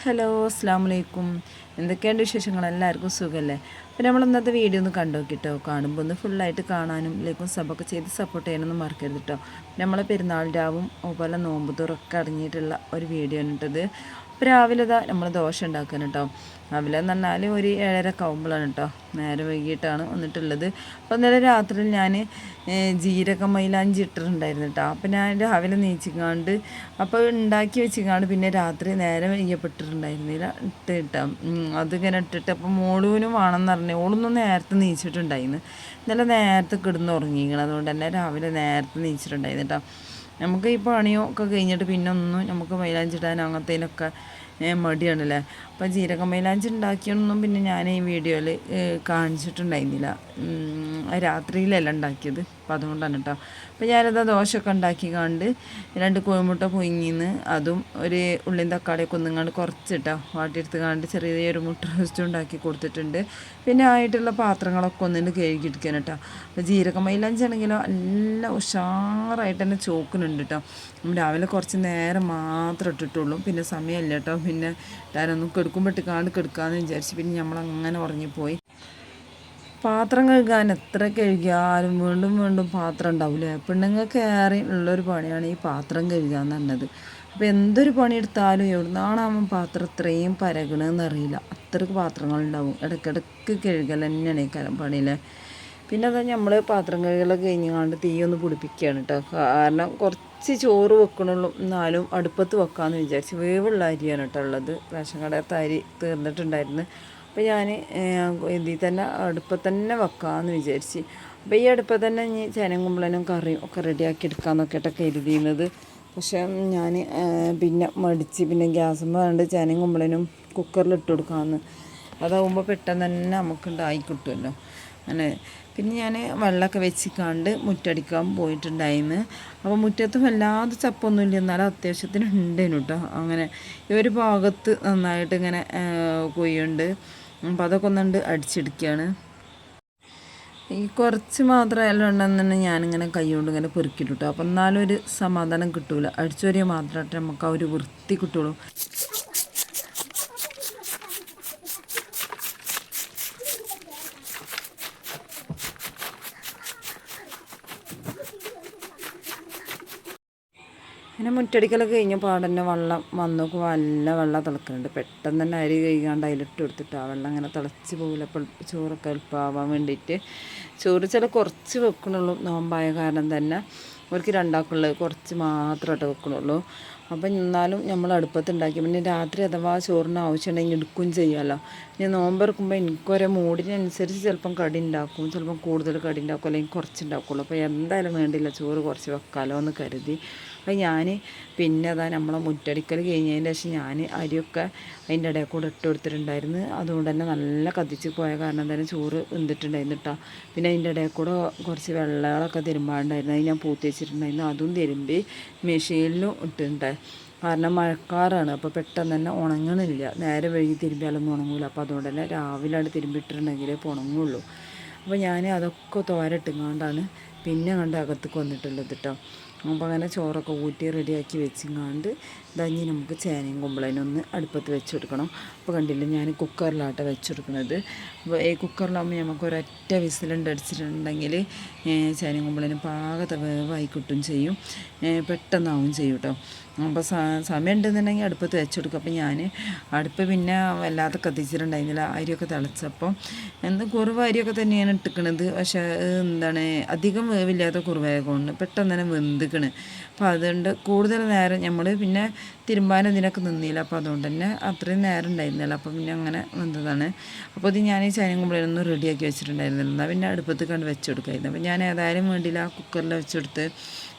Hello അസ്സാമു അലൈക്കും. എന്തൊക്കെയുണ്ട് വിശേഷങ്ങൾ? എല്ലാവർക്കും സുഖമല്ലേ? അപ്പോൾ നമ്മൾ ഇന്നത്തെ വീഡിയോ ഒന്ന് കണ്ടു നോക്കിട്ടോ. കാണുമ്പോൾ ഒന്ന് ഫുള്ളായിട്ട് കാണാനും ലൈക്കും സബൊക്കെ ചെയ്ത് സപ്പോർട്ട് ചെയ്യാനൊന്നും മറക്കരുത് കേട്ടോ. നമ്മളെ പെരുന്നാൾ രാവും അതുപോലെ നോമ്പ് തുറക്കെ അടങ്ങിയിട്ടുള്ള ഒരു വീഡിയോ ആണ് ഇട്ടത്. അപ്പോൾ രാവിലെ നമ്മൾ ദോശ ഉണ്ടാക്കാൻ കേട്ടോ. രാവിലെ എന്ന് പറഞ്ഞാൽ ഒരു 7:30 ആകുമ്പോഴാണ് കേട്ടോ. നേരെ വൈകിട്ടാണ് വന്നിട്ടുള്ളത്. അപ്പോൾ ഇന്നലെ രാത്രി ഞാൻ ജീരക മൈലാഞ്ചി ഇട്ടിട്ടുണ്ടായിരുന്നു കേട്ടോ. അപ്പോൾ ഞാൻ രാവിലെ നീച്ചിക്കാണ്ട് അപ്പോൾ ഉണ്ടാക്കി വെച്ചിക്കാണ്ട് പിന്നെ രാത്രി നേരെ വൈകിപ്പെട്ടിട്ടുണ്ടായിരുന്നില്ല ഇട്ടിട്ടാ. അതിങ്ങനെ ഇട്ടിട്ട് അപ്പോൾ മോളൂനും വേണമെന്ന് പറഞ്ഞു. ഓളൊന്നും നേരത്തെ നീച്ചിട്ടുണ്ടായിരുന്നു. ഇന്നലെ നേരത്തെ കിടന്ന് ഉറങ്ങിക്കണം. അതുകൊണ്ട് തന്നെ രാവിലെ നേരത്തെ നീച്ചിട്ടുണ്ടായിരുന്നു കേട്ടോ. നമുക്ക് ഈ പണിയൊക്കെ കഴിഞ്ഞിട്ട് പിന്നെ ഒന്നും നമുക്ക് മൈലാഞ്ചി ഇടാൻ അങ്ങനത്തേനൊക്കെ മടിയാണല്ലേ. അപ്പോൾ ജീരക മൈലാഞ്ചി ഉണ്ടാക്കിയൊന്നും പിന്നെ ഞാൻ ഈ വീഡിയോയിൽ കാണിച്ചിട്ടുണ്ടായിരുന്നില്ല. രാത്രിയിലല്ല ഉണ്ടാക്കിയത്. അപ്പോൾ അതുകൊണ്ടാണ് കേട്ടോ. അപ്പോൾ ഞാനത് ദോശയൊക്കെ ഉണ്ടാക്കി കണ്ട് 2 കോഴിമുട്ട പുഴുങ്ങിന്ന് അതും ഒരു ഉള്ളിയും തക്കാളിയൊക്കെ ഒന്നിങ്ങാണ്ട് കുറച്ചിട്ടോ വാട്ടിയെടുത്ത് കണ്ട് ചെറിയൊരു മുട്ട റോസ്റ്റ് ഉണ്ടാക്കി കൊടുത്തിട്ടുണ്ട്. പിന്നെ ആയിട്ടുള്ള പാത്രങ്ങളൊക്കെ ഒന്നിട്ട് കഴുകിയെടുക്കാൻ കേട്ടോ. അപ്പോൾ ജീരക മൈലാഞ്ചി ആണെങ്കിലോ നല്ല ഉഷാറായിട്ട് തന്നെ ചോക്കുന്നുണ്ട് കേട്ടോ. രാവിലെ കുറച്ച് നേരം മാത്രം ഇട്ടിട്ടുള്ളൂ. പിന്നെ സമയമില്ല കേട്ടോ. പിന്നെ ഞാനൊന്നും കെടുക്കാണ്ട് കെടുക്കാമെന്ന് വിചാരിച്ച് പിന്നെ നമ്മളങ്ങനെ ഉറങ്ങിപ്പോയി. പാത്രം കഴുകാൻ എത്ര കഴുകിയാലും വീണ്ടും വീണ്ടും പാത്രം ഉണ്ടാവില്ലേ. പെണ്ണുങ്ങൾക്ക് ഏറെ ഉള്ളൊരു പണിയാണ് ഈ പാത്രം കഴുകുക എന്ന് പറഞ്ഞത്. അപ്പോൾ എന്തൊരു പണിയെടുത്താലും എവിടുന്നാണാവും പാത്രം ഇത്രയും പരകണമെന്ന് അറിയില്ല. അത്രയ്ക്ക് പാത്രങ്ങളുണ്ടാവും. ഇടയ്ക്കിടയ്ക്ക് കഴുകൽ തന്നെയാണ് ഈ കാലം പണിയില്ലേ. പിന്നെ നമ്മൾ പാത്രം കഴുകലൊക്കെ കഴിഞ്ഞാണ്ട് തീയൊന്ന് പിടിപ്പിക്കുകയാണ് കേട്ടോ. കാരണം കുറച്ച് ചോറ് വെക്കണുള്ളൂ, എന്നാലും അടുപ്പത്ത് വെക്കാമെന്ന് വിചാരിച്ച്. വേവുള്ള അരിയാണ് കേട്ടോ ഉള്ളത്. റേഷൻ കടയത്തെ അരി തീർന്നിട്ടുണ്ടായിരുന്നു. അപ്പോൾ ഞാൻ ഇതിൽ തന്നെ അടുപ്പത്ത് തന്നെ വെക്കാമെന്ന് വിചാരിച്ച്. അപ്പോൾ ഈ അടുപ്പത്ത് തന്നെ ഇനി ചേനയും കുമ്പളനും കറിയും ഒക്കെ റെഡിയാക്കി എടുക്കാമെന്നൊക്കെ കേട്ടോ കരുതിയിരുന്നത്. പക്ഷേ ഞാൻ പിന്നെ മടിച്ച് പിന്നെ ഗ്യാസുമ്മ കണ്ട് ചേനയും കുമ്പളനും കുക്കറിൽ ഇട്ട് കൊടുക്കാമെന്ന്. അതാവുമ്പോൾ പെട്ടെന്ന് തന്നെ നമുക്ക് ഉണ്ടായി കിട്ടുമല്ലോ. അങ്ങനെ പിന്നെ ഞാൻ വെള്ളമൊക്കെ വെച്ചിക്കാണ്ട് മുറ്റടിക്കാൻ പോയിട്ടുണ്ടായിരുന്നു. അപ്പോൾ മുറ്റത്ത് വല്ലാതെ ചപ്പൊന്നുമില്ല, എന്നാലും അത്യാവശ്യത്തിന് ഉണ്ടേനു കേട്ടോ. അങ്ങനെ ഈ ഒരു ഭാഗത്ത് നന്നായിട്ട് ഇങ്ങനെ കൊയ്യുണ്ട്. അപ്പോൾ അതൊക്കെ ഒന്നുണ്ട് അടിച്ചെടുക്കുകയാണ്. ഈ കുറച്ച് മാത്രമല്ല ഉണ്ടെന്നുണ്ടെങ്കിൽ ഞാനിങ്ങനെ കൈ കൊണ്ട് ഇങ്ങനെ പെറുക്കിട്ടു കേട്ടോ. അപ്പോൾ എന്നാലും ഒരു സമാധാനം കിട്ടൂല. അടിച്ചൊരിയ മാത്രമായിട്ട് നമുക്ക് ആ ഒരു വൃത്തി കിട്ടുള്ളൂ. പിന്നെ മുറ്റടിക്കലൊക്കെ കഴിഞ്ഞ പാടന്നെ വെള്ളം വന്നോക്ക് നല്ല വെള്ളം തിളക്കുന്നുണ്ട്. പെട്ടെന്ന് തന്നെ അരി കഴുകാണ്ട് അതിലിട്ട് കൊടുത്തിട്ട് ആ വെള്ളം അങ്ങനെ തിളച്ച് പോകില്ല. അപ്പോൾ ചോറൊക്കെ എളുപ്പമാവാൻ വേണ്ടിയിട്ട് ചോറ് ചില കുറച്ച് വെക്കണുള്ളൂ. നോമ്പായ കാരണം തന്നെ അവർക്ക് രണ്ടാക്കുള്ളത് കുറച്ച് മാത്രമായിട്ട് വെക്കണുള്ളൂ. അപ്പം എന്നാലും നമ്മൾ അടുപ്പത്തുണ്ടാക്കി പിന്നെ രാത്രി അഥവാ ചോറിന് ആവശ്യമുണ്ടെങ്കിൽ എടുക്കുകയും ചെയ്യാമല്ലോ. ഇനി നോമ്പെടുക്കുമ്പോൾ എനിക്കൊരു മൂഡിനനുസരിച്ച് ചിലപ്പം കടി ഉണ്ടാക്കും, ചിലപ്പം കൂടുതൽ കടി ഉണ്ടാക്കും, അല്ലെങ്കിൽ കുറച്ച് ഉണ്ടാക്കുള്ളൂ. അപ്പോൾ എന്തായാലും വേണ്ടില്ല, ചോറ് കുറച്ച് വെക്കാമല്ലോ എന്ന് കരുതി. അപ്പോൾ ഞാൻ പിന്നെ നമ്മളെ മുറ്റടിക്കൽ കഴിഞ്ഞതിന് ശേഷം ഞാൻ അരിയൊക്കെ അതിൻ്റെ ഇടയിൽ കൂടെ ഇട്ട് കൊടുത്തിട്ടുണ്ടായിരുന്നു. അതുകൊണ്ട് തന്നെ നല്ല കത്തിച്ച് പോയ കാരണം തന്നെ ചോറ് വെന്തിട്ടുണ്ടായിരുന്നു കേട്ടോ. പിന്നെ അതിൻ്റെ ഇടയിൽ കൂടെ കുറച്ച് വെള്ളങ്ങളൊക്കെ തിരുമ്പാണ്ടായിരുന്നു. അത് ഞാൻ പൂത്തി വെച്ചിട്ടുണ്ടായിരുന്നു. അതും തിരുമ്പി മെഷീനിലും ഇട്ടിട്ടുണ്ടായി. കാരണം മഴക്കാറാണ്. അപ്പോൾ പെട്ടെന്ന് തന്നെ ഉണങ്ങണില്ല. നേരെ വൈകി തിരുമ്പിയാലൊന്നും ഉണങ്ങില്ല. അപ്പോൾ അതുകൊണ്ട് തന്നെ രാവിലെയാണ് തിരുമ്പിട്ടിട്ടുണ്ടെങ്കിലേ ഇപ്പോൾ ഉണങ്ങുള്ളൂ. അപ്പോൾ ഞാൻ അതൊക്കെ തോരട്ടിങ്ങാണ്ടാണ് പിന്നെ കണ്ട് അകത്തേക്ക് വന്നിട്ടുള്ളത് കേട്ടോ. അപ്പോൾ അങ്ങനെ ചോറൊക്കെ ഊറ്റി റെഡിയാക്കി വെച്ചിങ്ങാണ്ട് ഇതഞ്ഞി നമുക്ക് ചേനയും കുമ്പളനും അടുപ്പത്ത് വെച്ച് കൊടുക്കണം. അപ്പോൾ കണ്ടില്ല ഞാൻ കുക്കറിലാട്ടെ വെച്ച് കൊടുക്കുന്നത്. അപ്പോൾ ഈ കുക്കറിലാകുമ്പോൾ നമുക്ക് ഒരൊറ്റ വിസിലുണ്ട് അടിച്ചിട്ടുണ്ടെങ്കിൽ ചേനയും കുമ്പളനും പാകത്തെ വേവായി കിട്ടും ചെയ്യും, പെട്ടെന്നാവും ചെയ്യും കേട്ടോ. അപ്പോൾ സമയം ഉണ്ടെന്നുണ്ടെങ്കിൽ അടുപ്പത്ത് വെച്ച് കൊടുക്കും. അപ്പോൾ ഞാൻ അടുപ്പ് പിന്നെ വല്ലാതെ കത്തിച്ചിട്ടുണ്ടായിരുന്നില്ല. അരിയൊക്കെ തിളച്ചപ്പം കുറവ് അരിയൊക്കെ തന്നെയാണ് ഇട്ടിക്കണത്. പക്ഷേ അധികം വേവില്ലാത്ത കുറവായതുകൊണ്ട് പെട്ടെന്ന് തന്നെ വെന്തിക്കണ്. അപ്പോൾ അതുകൊണ്ട് കൂടുതൽ നേരം നമ്മൾ പിന്നെ തിരുമ്പാൻ ഇതിനൊക്കെ നിന്നില്ല. അപ്പോൾ അതുകൊണ്ട് തന്നെ അത്രയും നേരം ഉണ്ടായിരുന്നില്ല. അപ്പോൾ പിന്നെ അങ്ങനെ വന്നതാണ്. അപ്പോൾ ഇത് ഞാൻ ഈ ചേനയും കുമ്പളനൊന്നും റെഡിയാക്കി വെച്ചിട്ടുണ്ടായിരുന്നില്ല. എന്നാൽ പിന്നെ അടുപ്പത്ത് കണ്ട് വെച്ച് കൊടുക്കായിരുന്നു. അപ്പോൾ ഞാൻ ഏതായാലും വേണ്ടിയില്ല ആ കുക്കറിൽ വെച്ചെടുത്ത്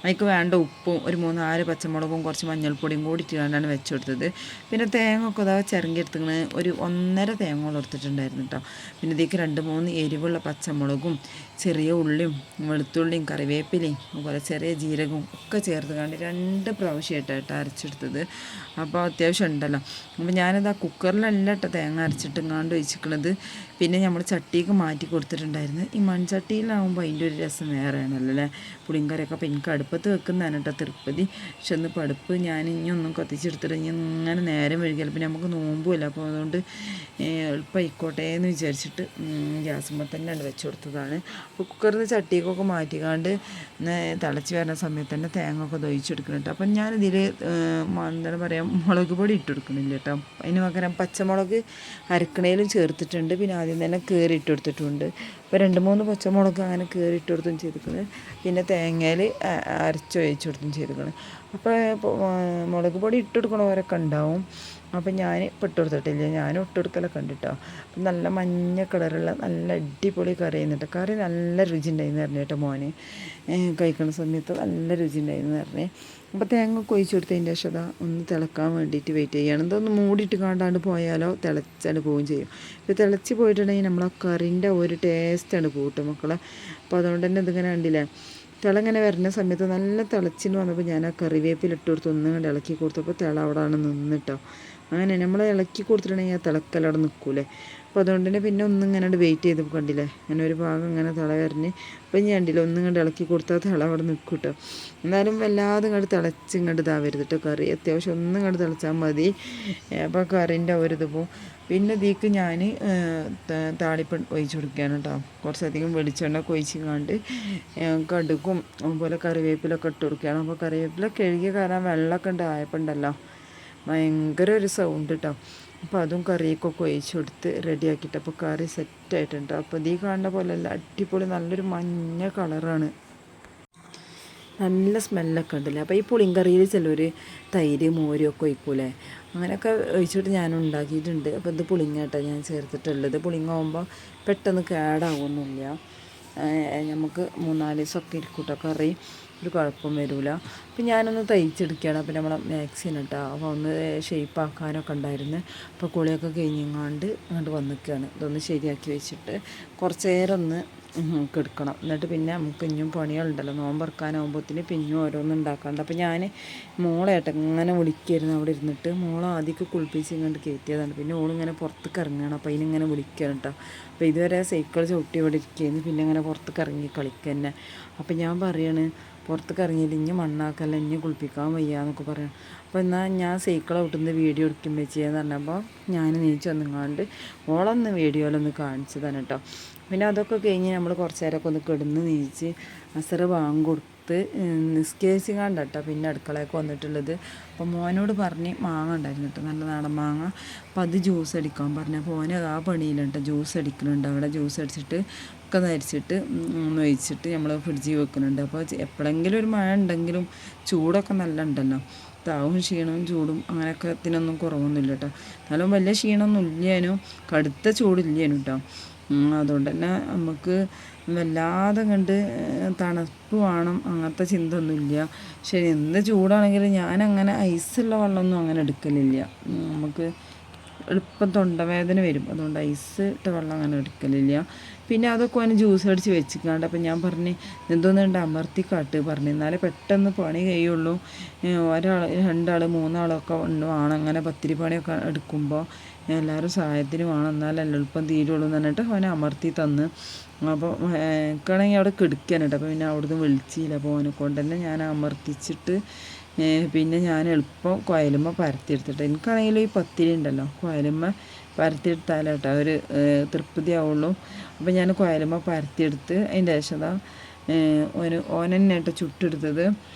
അതിക്ക് വേണ്ട ഉപ്പും ഒരു 3-4 പച്ചമുളകും കുറച്ച് മഞ്ഞൾപ്പൊടിയും കൂടി ഇട്ടുകൊണ്ടാണ് വെച്ച് കൊടുത്തത്. പിന്നെ തേങ്ങ ഒക്കെ ചിരങ്ങി എടുത്തിങ്ങനെ ഒരു 1.5 തേങ്ങ എടുത്തിട്ടുണ്ടായിരുന്നു കേട്ടോ. പിന്നെ ഇതിലേക്ക് 2-3 എരിവുള്ള പച്ചമുളകും ചെറിയ ഉള്ളിയും വെളുത്തുള്ളിയും കറിവേപ്പിലയും അതുപോലെ ചെറിയ ജീരകവും ഒക്കെ ചേർത്ത് കണ്ട് 2 പ്രാവശ്യമായിട്ടാണ് അരച്ചെടുത്തത്. അപ്പോൾ അത്യാവശ്യം ഉണ്ടല്ലോ. അപ്പോൾ ഞാനത് ആ കുക്കറിലല്ല കേട്ടോ തേങ്ങ അരച്ചിട്ടുങ്ങാണ്ട് ഒഴിച്ചിരിക്കണത്. പിന്നെ നമ്മൾ ചട്ടിക്ക് മാറ്റി കൊടുത്തിട്ടുണ്ടായിരുന്നു. ഈ മൺചട്ടിയിലാവുമ്പോൾ അതിൻ്റെ ഒരു രസം വേറെയാണല്ലോ അല്ലേ. പുളിങ്കറിയൊക്കെ അപ്പോൾ എനിക്ക് അടുപ്പത്ത് അടുപ്പത്ത് വെക്കുന്നതാണ് കേട്ടോ തിരുപ്പതി. പക്ഷെ ഒന്ന് അടുപ്പ് ഞാൻ ഇനി ഒന്നും കത്തിച്ചെടുത്തിട്ട് ഇനി ഇങ്ങനെ നേരം വൈകിയാൽ പിന്നെ നമുക്ക് നോമ്പുമില്ല. അപ്പോൾ അതുകൊണ്ട് എളുപ്പമായിക്കോട്ടെ എന്ന് വിചാരിച്ചിട്ട് ഗ്യാസുമ്പോൾ തന്നെ വെച്ച് കൊടുത്തതാണ്. അപ്പോൾ കുക്കറിൽ നിന്ന് ചട്ടിയൊക്കെ മാറ്റിക്കാണ്ട് തിളച്ച് വരുന്ന സമയത്ത് തന്നെ തേങ്ങ ഒക്കെ ദൊഴിച്ചെടുക്കണം കേട്ടോ. അപ്പം ഞാനിതിൽ എന്താണ് പറയുക, മുളക് പൊടി ഇട്ട് കൊടുക്കണില്ല കേട്ടോ. അതിന് പകരം പച്ചമുളക് അരക്കണയിലും ചേർത്തിട്ടുണ്ട്. പിന്നെ ആദ്യം തന്നെ കയറി ഇട്ട് കൊടുത്തിട്ടുണ്ട്. അപ്പോൾ 2-3 പച്ചമുളക് അങ്ങനെ കയറി ഇട്ട് കൊടുത്തും ചെയ്തിരിക്കുന്നത്. പിന്നെ തേങ്ങയിൽ അരച്ചൊഴിച്ച് കൊടുത്തും ചെയ്തിരിക്കുന്നത്. അപ്പോൾ മുളക് പൊടി ഇട്ട് കൊടുക്കണവരൊക്കെ ഉണ്ടാവും. അപ്പം ഞാൻ ഇപ്പോൾ ഇട്ട് കൊടുത്തിട്ടില്ല, ഞാനും ഇട്ട് കൊടുക്കലൊക്കെ ഉണ്ട് കേട്ടോ. അപ്പം നല്ല മഞ്ഞ കളറുള്ള നല്ല അടിപൊളി കറി ചെയ്യുന്നുണ്ട്. കറി നല്ല രുചി ഉണ്ടായിരുന്നു പറഞ്ഞു കേട്ടോ. മോന് കഴിക്കുന്ന സമയത്ത് നല്ല രുചി ഉണ്ടായിരുന്നു പറഞ്ഞേ. അപ്പോൾ തേങ്ങ കൊഴിച്ച് കൊടുത്തതിൻ്റെ ശേഷം അതാ ഒന്ന് തിളക്കാൻ വേണ്ടിയിട്ട് വെയിറ്റ് ചെയ്യണം. ഇതൊന്ന് മൂടിയിട്ട് കാണ്ടാണ്ട് പോയാലോ തിളച്ചാണ്ട് പോവുകയും ചെയ്യും. ഇപ്പോൾ തിളച്ച് പോയിട്ടുണ്ടെങ്കിൽ നമ്മളെ കറിൻ്റെ ഒരു ടേസ്റ്റാണ് കൂട്ടും മക്കളെ. അപ്പോൾ അതുകൊണ്ട് തന്നെ ഇതിങ്ങനെ കണ്ടില്ലേ, തിളങ്ങനെ വരുന്ന സമയത്ത് നല്ല തിളച്ചിന് വന്നപ്പോൾ ഞാൻ ആ കറിവേപ്പില ഇട്ട് കൊടുത്ത് ഒന്നും കണ്ട് ഇളക്കി കൊടുത്തപ്പോൾ തിള അവിടെ ആണ് നിന്നിട്ടോ. അങ്ങനെ നമ്മൾ ഇളക്കി കൊടുത്തിട്ടുണ്ടെങ്കിൽ ആ തിളക്കലവിടെ നിൽക്കൂലേ. അപ്പോൾ അതുകൊണ്ട് തന്നെ പിന്നെ ഒന്നും ഇങ്ങനെ വെയിറ്റ് ചെയ്ത് കണ്ടില്ലേ, അങ്ങനെ ഒരു ഭാഗം ഇങ്ങനെ തിള വരഞ്ഞ്. അപ്പോൾ ഞാൻ കണ്ടില്ല, ഒന്നും കണ്ട് ഇളക്കി കൊടുത്താൽ തിള അവിടെ നിൽക്കും കേട്ടോ. എന്നാലും വല്ലാതെ ഇങ്ങോട്ട് തിളച്ച് ഇങ്ങോട്ട് ഇതാവരുത് കേട്ടോ. കറി അത്യാവശ്യം ഒന്നും ഇങ്ങോട്ട് തിളച്ചാൽ മതി. അപ്പോൾ കറിൻ്റെ ഒരിത് പോവും. പിന്നെ ഇതിലേക്ക് ഞാൻ താളിപ്പ് ഒഴിച്ച് കൊടുക്കുകയാണ് കേട്ടോ. കുറച്ചധികം വെളിച്ചെണ്ണ ഒഴിച്ചിങ്ങാണ്ട് കടുക്കും അതുപോലെ കറിവേപ്പിലൊക്കെ ഇട്ട് കൊടുക്കുകയാണ്. അപ്പോൾ കറിവേപ്പില കഴുകിയ കാരണം വെള്ളമൊക്കെ ഉണ്ടായപ്പോൾ ഉണ്ടല്ലോ ഭയങ്കര ഒരു സൗണ്ട് കേട്ടോ. അപ്പോൾ അതും കറിയൊക്കെ ഒഴിച്ച് കൊടുത്ത് റെഡിയാക്കിയിട്ട് അപ്പോൾ കറി സെറ്റായിട്ടുണ്ട്. അപ്പോൾ ഈ കാണുന്ന പോലെയല്ല, അടിപൊളി നല്ലൊരു മഞ്ഞ കളറാണ്, നല്ല സ്മെല്ലൊക്കെ ഉണ്ടല്ലേ. അപ്പോൾ ഈ പുളിങ്കറിയിൽ ചിലർ തൈര് മോരും ഒക്കെ ഒഴിക്കൂലേ, അങ്ങനെയൊക്കെ ഒഴിച്ചിട്ട് ഞാൻ ഉണ്ടാക്കിയിട്ടുണ്ട്. അപ്പോൾ ഇത് പുളിങ്ങാട്ടോ ഞാൻ ചേർത്തിട്ടുള്ളത്. പുളിങ്ങാകുമ്പോൾ പെട്ടെന്ന് കേടാവുന്നില്ല, നമുക്ക് 3-4 ദിവസമൊക്കെ ഇരിക്കും കേട്ടോ കറി, ഒരു കുഴപ്പം വരില്ല. അപ്പം ഞാനൊന്ന് തയ്ച്ചെടുക്കുകയാണ്. അപ്പോൾ നമ്മളെ മാക്സിന് കേട്ടോ. അപ്പോൾ ഒന്ന് ഷേപ്പാക്കാനൊക്കെ ഉണ്ടായിരുന്നു. അപ്പോൾ കുളിയൊക്കെ കഴിഞ്ഞങ്ങാണ്ട് അങ്ങോട്ട് വന്നിക്കുകയാണ്. ഇതൊന്ന് ശരിയാക്കി വെച്ചിട്ട് കുറച്ച് നേരം ഒന്ന് കെടുക്കണം. എന്നിട്ട് പിന്നെ നമുക്ക് ഇനിയും പണികളുണ്ടല്ലോ, നോമ്പറക്കാനാകുമ്പോഴത്തേന് പിന്നെയും ഓരോന്നും ഉണ്ടാക്കാണ്ട്. അപ്പോൾ ഞാൻ മോളേട്ട ഇങ്ങനെ വിളിക്കായിരുന്നു അവിടെ ഇരുന്നിട്ട്. മോളെ ആദ്യമൊക്കെ കുളിപ്പിച്ച് ഇങ്ങോട്ട് കയറ്റിയതാണ്. പിന്നെ ഓളിങ്ങനെ പുറത്തേക്ക് ഇറങ്ങണം. അപ്പോൾ അതിനിങ്ങനെ വിളിക്കുകയാണ് കേട്ടോ. അപ്പോൾ ഇതുവരെ സൈക്കിൾ ചവിട്ടി ഇവിടെ ഇരിക്കുകയായിരുന്നു. പിന്നെ ഇങ്ങനെ പുറത്തേക്ക് ഇറങ്ങി കളിക്കുക തന്നെ. അപ്പോൾ ഞാൻ പറയാണ്, പുറത്തേക്ക് ഇറങ്ങിയിട്ട് ഇനി മണ്ണാക്കല്ല, ഇനി കുളിപ്പിക്കാൻ വയ്യാന്നൊക്കെ പറയണം. അപ്പോൾ എന്നാൽ ഞാൻ സൈക്കിൾ ഔട്ടുന്ന വീഡിയോ എടുക്കും വെച്ചെന്ന് പറഞ്ഞപ്പോൾ ഞാൻ നീച്ച് വന്നിങ്ങാണ്ട് ഓളൊന്ന് വീഡിയോയിലൊന്ന് കാണിച്ചു തന്നെ കേട്ടോ. പിന്നെ അതൊക്കെ കഴിഞ്ഞ് നമ്മൾ കുറച്ച് നേരമൊക്കെ ഒന്ന് കിടന്ന് നീച്ച് അസർ വാങ്ങി കൊടുത്ത് നിസ്കരിച്ചിങ്ങാണ്ട് കേട്ടോ പിന്നെ അടുക്കളയൊക്കെ വന്നിട്ടുള്ളത്. അപ്പോൾ മോനോട് പറഞ്ഞ് മാങ്ങ ഉണ്ടായിരുന്നു കേട്ടോ, നല്ല നാടൻ മാങ്ങ. അപ്പോൾ അത് ജ്യൂസ് അടിക്കാൻ പറഞ്ഞു. അപ്പോൾ ഓന് ആ പണിയിലുണ്ട്, ജ്യൂസ് അടിക്കുന്നുണ്ട് അവിടെ. ജ്യൂസ് അടിച്ചിട്ട് ഒക്കെ നരിച്ചിട്ട് ഒന്ന് ഒഴിച്ചിട്ട് നമ്മൾ ഫ്രിഡ്ജിൽ വെക്കുന്നുണ്ട്. അപ്പോൾ എപ്പോഴെങ്കിലും ഒരു മഴ ഉണ്ടെങ്കിലും ചൂടൊക്കെ നല്ല ഉണ്ടല്ലോ, താവും ക്ഷീണവും ചൂടും അങ്ങനെയൊക്കെ ഇതിനൊന്നും കുറവൊന്നുമില്ല കേട്ടോ. എന്നാലും വലിയ ക്ഷീണമൊന്നും ഇല്ലേനും കടുത്ത ചൂടില്ലേനും കേട്ടോ. അതുകൊണ്ട് തന്നെ നമുക്ക് വല്ലാതെ കണ്ട് തണുപ്പ് വേണം അങ്ങനത്തെ ചിന്ത ഒന്നുമില്ല. പക്ഷേ എന്ത് ചൂടാണെങ്കിലും ഞാനങ്ങനെ ഐസുള്ള വെള്ളമൊന്നും അങ്ങനെ എടുക്കലില്ല. നമുക്ക് എളുപ്പം തൊണ്ടവേദന വരും, അതുകൊണ്ട് ഐസ് ഇട്ട വെള്ളം അങ്ങനെ എടുക്കലില്ല. പിന്നെ അതൊക്കെ അവന് ജ്യൂസ് അടിച്ച് വെച്ചിക്കാണ്ട്. അപ്പം ഞാൻ പറഞ്ഞ് എന്തോന്നുണ്ട് അമർത്തിക്കാട്ട് പറഞ്ഞു, എന്നാലേ പെട്ടെന്ന് പണി കഴിയുള്ളൂ. 1 ആൾ 2 ആൾ 3 ആളൊക്കെ വേണം അങ്ങനെ പത്തിരി പണിയൊക്കെ എടുക്കുമ്പോൾ എല്ലാവരും സഹായത്തിന് വേണം, എന്നാലല്ല എളുപ്പം തീരുള്ളൂ എന്ന് പറഞ്ഞിട്ട് അവനെ അമർത്തി തന്ന്. അപ്പോൾ എനിക്കാണെങ്കിൽ അവിടെ കിടക്കാൻ കേട്ടോ. അപ്പോൾ പിന്നെ അവിടുന്ന് വിളിച്ചില്ല. അപ്പോൾ അവനെ കൊണ്ട് തന്നെ ഞാൻ അമർത്തിച്ചിട്ട് പിന്നെ ഞാൻ എളുപ്പം കുഴലുമ്മ പരത്തിയെടുത്തിട്ട്, എനിക്കാണെങ്കിൽ ഈ പത്തിരി ഉണ്ടല്ലോ കുഴലുമ്മ പരത്തിയെടുത്താലേ കേട്ടോ ഒരു തൃപ്തി ആവുള്ളൂ. അപ്പോൾ ഞാൻ കുഴലുമ്മ പരത്തിയെടുത്ത് അതിൻ്റെ ശേഷം ഓൻ തന്നെ കേട്ടോ ചുട്ടെടുത്തത്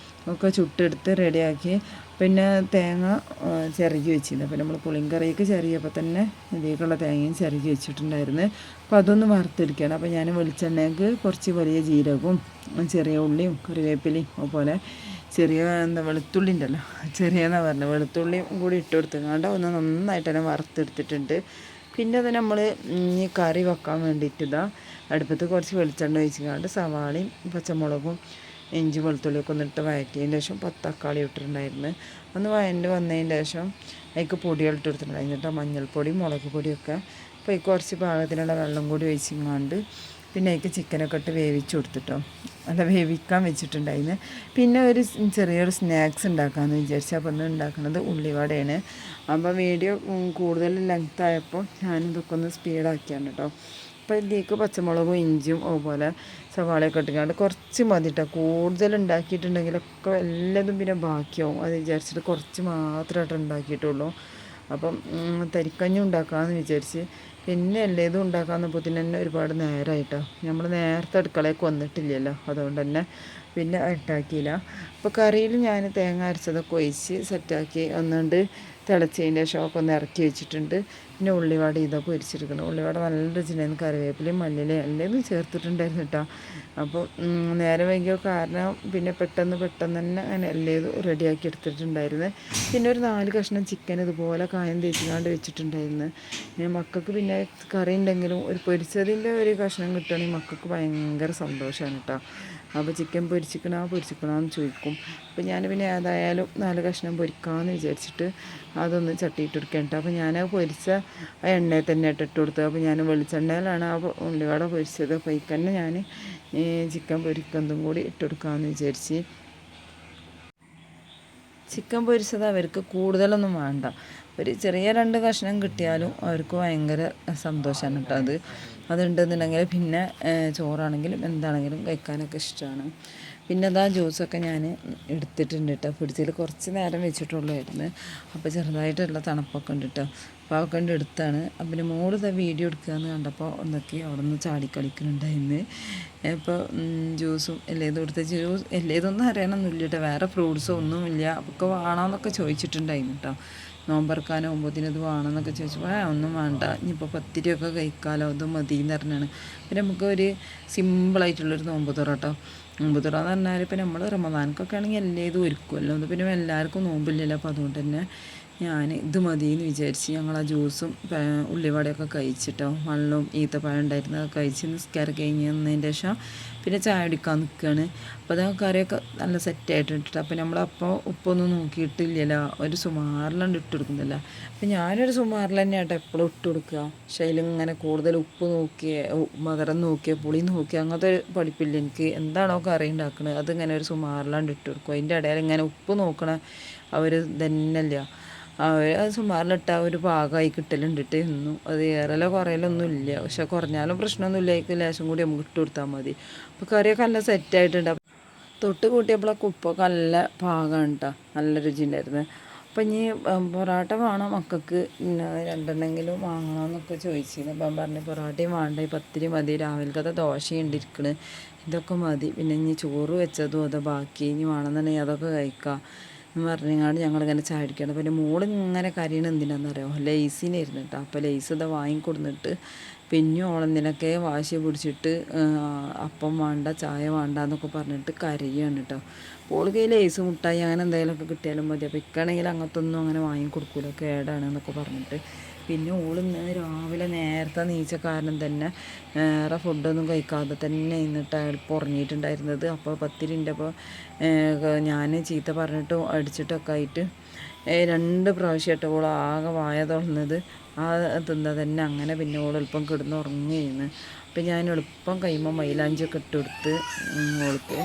ഒക്കെ ചുട്ടെടുത്ത് റെഡിയാക്കി. പിന്നെ തേങ്ങ ചിരകി വെച്ചിരുന്നു. അപ്പോൾ നമ്മൾ പുളിങ്കറിയൊക്കെ ചിരകിയപ്പോൾ തന്നെ ഇതിലേക്കുള്ള തേങ്ങയും ചിരകി വെച്ചിട്ടുണ്ടായിരുന്നു. അപ്പോൾ അതൊന്ന് വറുത്തെടുക്കുകയാണ്. അപ്പോൾ ഞാൻ വെളിച്ചെണ്ണയ്ക്ക് കുറച്ച് വലിയ ജീരകവും ചെറിയ ഉള്ളിയും കറിവേപ്പിലയും അതുപോലെ ചെറിയ വെളുത്തുള്ളി ഉണ്ടല്ലോ, ചെറിയെന്നാണ് പറഞ്ഞത്, വെളുത്തുള്ളിയും കൂടി ഇട്ട് കൊടുത്തുകൊണ്ട് ഒന്ന് നന്നായിട്ട് തന്നെ വറുത്തെടുത്തിട്ടുണ്ട്. പിന്നെ അത് നമ്മൾ ഈ കറി വെക്കാൻ വേണ്ടിയിട്ട് അടുപ്പത്ത് കുറച്ച് വെളിച്ചെണ്ണ ഒഴിച്ചുകൊണ്ട് സവാളയും പച്ചമുളകും ഇഞ്ചി വെളുത്തുള്ളിയൊക്കെ ഒന്നിട്ട് വഴറ്റിയതിന് ശേഷം 10 തക്കാളി ഇട്ടിട്ടുണ്ടായിരുന്നു. ഒന്ന് വഴണ്ട് വന്നതിന് ശേഷം അതിലേക്ക് പൊടികൾ ഇട്ട് കൊടുത്തിട്ടുണ്ടായിരുന്നു കേട്ടോ, മഞ്ഞൾപ്പൊടി മുളക് പൊടിയൊക്കെ. അപ്പോൾ അതിൽ കുറച്ച് പാകത്തിനുള്ള വെള്ളം കൂടി ഒഴിച്ചിങ്ങാണ്ട് പിന്നെ അതിലേക്ക് ചിക്കനൊക്കെ ഇട്ട് വേവിച്ച് കൊടുത്തിട്ടോ, അല്ല വേവിക്കാൻ വെച്ചിട്ടുണ്ടായിരുന്നു. പിന്നെ ഒരു ചെറിയൊരു സ്നാക്സ് ഉണ്ടാക്കാമെന്ന് വിചാരിച്ചു. അപ്പോൾ ഒന്ന് ഉണ്ടാക്കുന്നത് ഉള്ളിവടയാണ്. അപ്പോൾ വീഡിയോ കൂടുതൽ ലെങ്ത് ആയപ്പോൾ ഞാനിതൊക്കെ ഒന്ന് സ്പീഡാക്കിയാണ് കേട്ടോ. അപ്പോൾ ഇതിലേക്ക് പച്ചമുളകും ഇഞ്ചിയും അതുപോലെ സവാളയൊക്കെ ഇട്ടിക്കാണ്ട് കുറച്ച് മതി കേട്ടോ. കൂടുതൽ ഉണ്ടാക്കിയിട്ടുണ്ടെങ്കിലൊക്കെ എല്ലാതും പിന്നെ ബാക്കിയാവും. അത് വിചാരിച്ചിട്ട് കുറച്ച് മാത്രമായിട്ട് ഉണ്ടാക്കിയിട്ടുള്ളൂ. അപ്പം തരിക്കഞ്ഞി ഉണ്ടാക്കാമെന്ന് വിചാരിച്ച് പിന്നെ എല്ലാതും ഉണ്ടാക്കാമെന്നപ്പോൾ തന്നെ ഒരുപാട് നേരമായിട്ടോ. നമ്മൾ നേരത്തെ അടുക്കളയ്ക്ക് വന്നിട്ടില്ലല്ലോ, അതുകൊണ്ട് തന്നെ പിന്നെ ഉണ്ടാക്കിയില്ല. അപ്പോൾ കറിയിൽ ഞാൻ തേങ്ങ അരച്ചതൊക്കെ ഒഴിച്ച് സെറ്റാക്കി ഒന്നുകൊണ്ട് തിളച്ചതിൻ്റെ ശേഷം ഒന്ന് ഇറക്കി വെച്ചിട്ടുണ്ട്. പിന്നെ ഉള്ളിവട ഇതൊക്കെ പൊരിച്ചെടുക്കണം. ഉള്ളിവട നല്ല രുചിയുണ്ടായിരുന്നു. കറിവേപ്പിലയും മല്ലിയിലയും എല്ലാം ചേർത്തിട്ടുണ്ടായിരുന്നു കേട്ടോ. അപ്പോൾ നേരെ വൈകിയോ കാരണം പിന്നെ പെട്ടെന്ന് തന്നെ അങ്ങനെ എല്ലാം റെഡിയാക്കി എടുത്തിട്ടുണ്ടായിരുന്നു. പിന്നെ ഒരു 4 കഷ്ണം ചിക്കൻ ഇതുപോലെ കായം തേച്ചിക്കാണ്ട് വെച്ചിട്ടുണ്ടായിരുന്നു. മക്കൾക്ക് പിന്നെ കറി ഉണ്ടെങ്കിലും ഒരു പൊരിച്ചതിൻ്റെ ഒരു കഷ്ണം കിട്ടുകയാണെങ്കിൽ മക്കൾക്ക് ഭയങ്കര സന്തോഷമാണ് കേട്ടോ. അപ്പോൾ ചിക്കൻ പൊരിച്ചിക്കണമെന്ന് ചോദിക്കും. അപ്പോൾ ഞാൻ പിന്നെ ഏതായാലും 4 കഷ്ണം പൊരിക്കാമെന്ന് വിചാരിച്ചിട്ട് അതൊന്ന് ചട്ടിയിട്ടെടുക്കാൻ കേട്ടോ. അപ്പോൾ ഞാൻ പൊരിച്ച ആ എണ്ണയിൽ തന്നെ ഇട്ട് കൊടുത്തത്. അപ്പോൾ ഞാൻ വെളിച്ചെണ്ണയിലാണ് ആ ഉള്ളിവട പൊരിച്ചത്. അപ്പോൾ ഈ തന്നെ ഞാൻ ചിക്കൻ പൊരിക്കുന്നതും കൂടി ഇട്ടെടുക്കാമെന്ന് വിചാരിച്ച്. ചിക്കൻ പൊരിച്ചത് അവർക്ക് കൂടുതലൊന്നും വേണ്ട, ഒരു ചെറിയ 2 കഷ്ണം കിട്ടിയാലും അവർക്ക് ഭയങ്കര സന്തോഷമാണ് കേട്ടോ. അതുണ്ടെന്നുണ്ടെങ്കിൽ പിന്നെ ചോറാണെങ്കിലും എന്താണെങ്കിലും കഴിക്കാനൊക്കെ ഇഷ്ടമാണ്. പിന്നെ അതാ ജ്യൂസൊക്കെ ഞാൻ എടുത്തിട്ടുണ്ട് കേട്ടോ. ഫ്രിഡ്ജിൽ കുറച്ച് നേരം വെച്ചിട്ടുള്ളായിരുന്നു. അപ്പോൾ ചെറുതായിട്ടുള്ള തണുപ്പൊക്കെ ഉണ്ട് കേട്ടോ. അപ്പോൾ അതൊക്കെ ഉണ്ട് എടുത്താണ്. പിന്നെ മോള് ഇതാ വീഡിയോ എടുക്കുകയെന്ന് കണ്ടപ്പോൾ ഒന്നൊക്കെ അവിടെ നിന്ന് ചാടിക്കളിക്കുന്നുണ്ടായിരുന്നു. ഇപ്പോൾ ജ്യൂസും എല്ലേതും എടുത്ത് എല്ലേതൊന്നും അറിയണമെന്നില്ല കേട്ടോ. വേറെ ഫ്രൂട്ട്സോ ഒന്നുമില്ല. അപ്പോൾ വേണമെന്നൊക്കെ ചോദിച്ചിട്ടുണ്ടായിരുന്നു കേട്ടോ. നോമ്പറക്കാനാകുമ്പോഴത്തേന് ഇത് വേണമെന്നൊക്കെ ചോദിച്ചപ്പോൾ ഒന്നും വേണ്ട, ഇനിയിപ്പോൾ പത്തിരിയൊക്കെ കഴിക്കാമല്ലോ, അത് മതി എന്ന് പറഞ്ഞാണ്. പിന്നെ നമുക്കൊരു സിമ്പിളായിട്ടുള്ളൊരു നോമ്പ് തുറ കേട്ടോ. നോമ്പ് തുറ എന്ന് പറഞ്ഞാൽ ഇപ്പം നമ്മൾ റമദാനക്കൊക്കെ ആണെങ്കിൽ എല്ലേതും ഒരുക്കുമല്ലോ. അത് പിന്നെ എല്ലാവർക്കും നോമ്പില്ലല്ലോ. അപ്പോൾ അതുകൊണ്ട് തന്നെ ഞാൻ ഇത് മതിയെന്ന് വിചാരിച്ച് ഞങ്ങൾ ആ ജ്യൂസും ഉള്ളിവടയൊക്കെ കഴിച്ചിട്ടോ. വെള്ളവും ഈത്തപ്പഴം ഉണ്ടായിരുന്നു, അത് കഴിച്ച് നിസ്കാരം കഴിഞ്ഞ് വന്നതിൻ്റെ ശേഷം പിന്നെ ചായ കുടിക്കാൻ നിൽക്കുകയാണ്. അപ്പോൾ അത് കറിയൊക്കെ നല്ല സെറ്റായിട്ടിട്ട് അപ്പോൾ നമ്മളപ്പോൾ ഉപ്പൊന്നും നോക്കിയിട്ടില്ലല്ലോ, ഒരു സുമാറിലാണ്ട് ഇട്ട് കൊടുക്കുന്നില്ല. അപ്പോൾ ഞാനൊരു സുമാറിൽ തന്നെയാട്ടോ എപ്പോഴും ഇട്ട് കൊടുക്കുക. പക്ഷേ അതിലിങ്ങനെ കൂടുതൽ ഉപ്പ് നോക്കിയ മകരം നോക്കിയ പുളി നോക്കിയ അങ്ങനത്തെ ഒരു പഠിപ്പില്ല എനിക്ക്. എന്താണോ കറി ഉണ്ടാക്കുന്നത് അതിങ്ങനെ ഒരു സുമാറിലാണ്ട് ഇട്ട് കൊടുക്കും. അതിൻ്റെ ഇടയിൽ ഇങ്ങനെ ഉപ്പ് നോക്കണ അവർ തന്നെയല്ല. അത് സുമാറിലിട്ട ഒരു പാകമായി കിട്ടലുണ്ടിട്ട് എന്നും അത് ഏറെല്ലോ കുറയലൊന്നും ഇല്ല. പക്ഷെ കുറഞ്ഞാലും പ്രശ്നമൊന്നുമില്ല. അതിലേക്ക് ലേശം കൂടി നമുക്ക് ഇട്ട് കൊടുത്താൽ മതി. അപ്പോൾ കറിയൊക്കെ നല്ല സെറ്റായിട്ടുണ്ട്. തൊട്ട് കൂട്ടിയപ്പോഴൊക്കെ ഉപ്പൊക്കെ നല്ല പാകമാണ് കേട്ടോ, നല്ല രുചി ഉണ്ടായിരുന്നു. അപ്പം ഇനി പൊറോട്ട വേണം മക്കൾക്ക്, രണ്ടെണ്ണെങ്കിലും വാങ്ങണമെന്നൊക്കെ ചോദിച്ചിരുന്നു. അപ്പം പറഞ്ഞു പൊറോട്ടയും വേണ്ട, ഈ പത്തിരി മതി, രാവിലത്തെ ദോശയുണ്ട് ഇരിക്കണ്, ഇതൊക്കെ മതി. പിന്നെ ഇനി ചോറ് വെച്ചതും അത് ബാക്കി, ഇനി വേണമെന്നുണ്ടെങ്കിൽ അതൊക്കെ കഴിക്കാം എന്ന് പറഞ്ഞാണ്ട് ഞങ്ങളിങ്ങനെ ചായ അടിക്കണം. പിന്നെ മോളിങ്ങനെ കരയണ എന്തിനാണെന്നറിയോ, ലേസിനായിരുന്നു കേട്ടോ. അപ്പോൾ ലേസ് ഇതാ വാങ്ങിക്കൊടുന്നിട്ട് പിന്നെ ഓളെന്തിനൊക്കെ വാശി പിടിച്ചിട്ട് അപ്പം വേണ്ട ചായ വേണ്ട എന്നൊക്കെ പറഞ്ഞിട്ട് കരയാണ് കേട്ടോ. ഓൾക്ക് ലേസ് മുട്ടായി അങ്ങനെ എന്തെങ്കിലുമൊക്കെ കിട്ടിയാലും മതി. അപ്പോൾ ഇക്കാണെങ്കിൽ അങ്ങനത്തൊന്നും അങ്ങനെ വാങ്ങിക്കൊടുക്കൂല, കേടാണ് എന്നൊക്കെ പറഞ്ഞിട്ട്. പിന്നെ ഓളിന്ന് രാവിലെ നേരത്തെ നീച്ച കാരണം തന്നെ വേറെ ഫുഡൊന്നും കഴിക്കാതെ തന്നെ ഇന്നിട്ട് അയാൾ ഉറങ്ങിയിട്ടുണ്ടായിരുന്നത്. അപ്പോൾ പത്തിരിൻ്റെ അപ്പോൾ ഞാൻ ചീത്ത പറഞ്ഞിട്ടും അടിച്ചിട്ടൊക്കെ ആയിട്ട് 2 പ്രാവശ്യമായിട്ട് ഓൾ ആകെ വായ തുറന്നത് ആ തിന്നത് തന്നെ. അങ്ങനെ പിന്നെ ഓൾ എളുപ്പം കിടന്ന് ഉറങ്ങുകയായിരുന്നു. അപ്പം ഞാൻ എളുപ്പം കൈമ മൈലാഞ്ചിയൊക്കെ ഇട്ട് കൊടുത്ത് ഓൾക്ക്,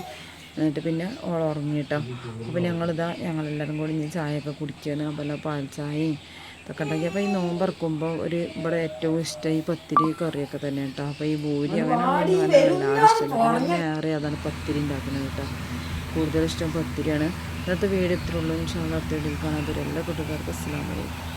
എന്നിട്ട് പിന്നെ ഓൾ ഉറങ്ങിയിട്ടോ. അപ്പോൾ ഞങ്ങളെല്ലാവരും കൂടി ഇനി ചായയൊക്കെ കുടിക്കുകയാണ്. അപ്പോൾ പാൽ ചായയും ഇതൊക്കെ ഉണ്ടാക്കി. അപ്പോൾ ഈ നോമ്പറക്കുമ്പോൾ ഇവിടെ ഏറ്റവും ഇഷ്ടം ഈ പത്തിരി കറിയൊക്കെ തന്നെ കേട്ടോ. അപ്പോൾ ഈ ഭൂരി അങ്ങനെ എല്ലാവരും ഇഷ്ടമല്ല, വേറെ അതാണ് പത്തിരി ഉണ്ടാക്കുന്നത് കേട്ടോ. കൂടുതലിഷ്ടം പത്തിരിയാണ്. ഇന്നത്തെ വീഡിയോ ഇത്രയുള്ളൂ. ഇൻഷാ അല്ലാഹ് അടുത്ത വീഡിയോയിൽ കാണാം. എല്ലാ കൂട്ടുകാർക്കും അസ്സലാമു അലൈക്കും.